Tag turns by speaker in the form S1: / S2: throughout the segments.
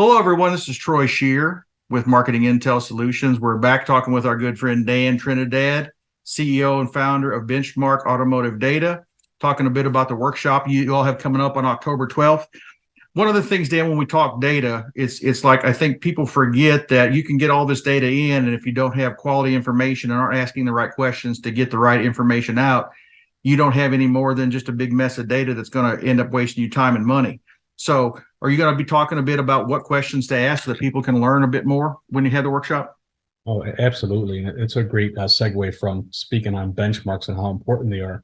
S1: Hello, everyone. This is Troy Shear with Marketing Intel Solutions. We're back talking with our good friend Dan Trinidad, CEO and founder of Benchmark Automotive Data, talking a bit about the workshop you all have coming up on October 12th. One of the things, Dan, when we talk data, it's like I think people forget that you can get all this data in, and if you don't have quality information and aren't asking the right questions to get the right information out, you don't have any more than just a big mess of data that's going to end up wasting you time and money. So are you going to be talking a bit about what questions to ask so that people can learn a bit more when you have the workshop?
S2: Oh, absolutely. And it's a great segue from speaking on benchmarks and how important they are.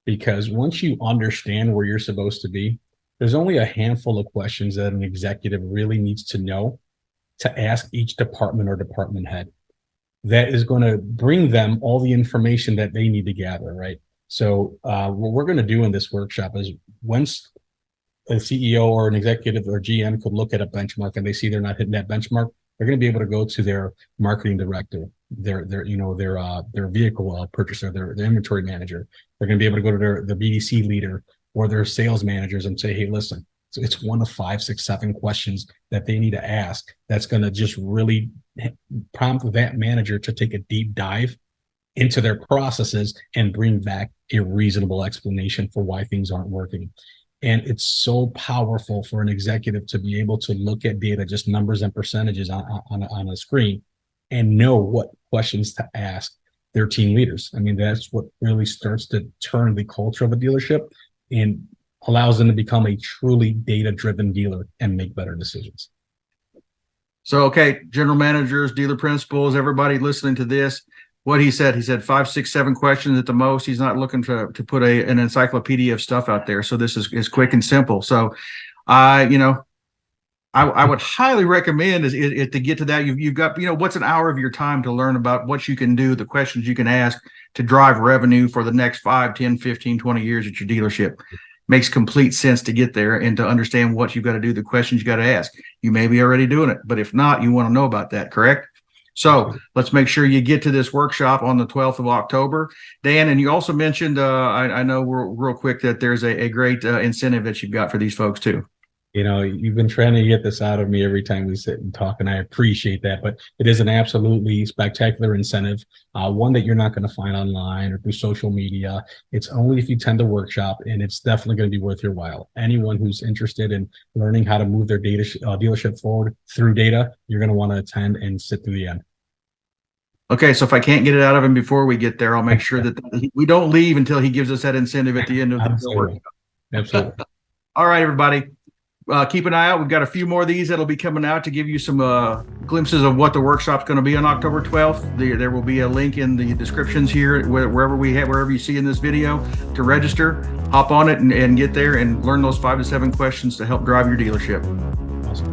S2: Because once you understand where you're supposed to be, there's only a handful of questions that an executive really needs to know to ask each department or department head. That is going to bring them all the information that they need to gather, right? So what we're going to do in this workshop is once a CEO or an executive or GM could look at a benchmark and they see they're not hitting that benchmark, they're going to be able to go to their marketing director, their vehicle purchaser, their inventory manager. They're going to be able to go to their BDC leader or their sales managers and say, hey, listen, so it's one of 5, 6, 7 questions that they need to ask. That's going to just really prompt that manager to take a deep dive into their processes and bring back a reasonable explanation for why things aren't working. And it's so powerful for an executive to be able to look at data, just numbers and percentages on a screen, and know what questions to ask their team leaders. I mean, that's what really starts to turn the culture of a dealership and allows them to become a truly data-driven dealer and make better decisions.
S1: So, okay, general managers, dealer principals, everybody listening to this, what he said 5, 6, 7 questions at the most. He's not looking to put an encyclopedia of stuff out there. So this is quick and simple. So I would highly recommend is to get to that. You've got, what's an hour of your time to learn about what you can do, the questions you can ask to drive revenue for the next 5, 10, 15, 20 years at your dealership. Makes complete sense to get there and to understand what you've got to do, the questions you got to ask. You may be already doing it, but if not, you want to know about that, correct? So let's make sure you get to this workshop on the 12th of October. Dan, and you also mentioned, I know real quick that there's a great incentive that you've got for these folks too.
S2: You've been trying to get this out of me every time we sit and talk, and I appreciate that. But it is an absolutely spectacular incentive, one that you're not going to find online or through social media. It's only if you attend the workshop, and it's definitely going to be worth your while. Anyone who's interested in learning how to move their data dealership forward through data, you're going to want to attend and sit through the end.
S1: Okay, so if I can't get it out of him before we get there, I'll make sure that we don't leave until he gives us that incentive at the end of the workshop.
S2: Absolutely.
S1: All right, everybody. Keep an eye out. We've got a few more of these that'll be coming out to give you some glimpses of what the workshop's going to be on October 12th. There will be a link in the descriptions here, wherever you see in this video, to register. Hop on it and get there and learn those 5 to 7 questions to help drive your dealership.
S2: Awesome.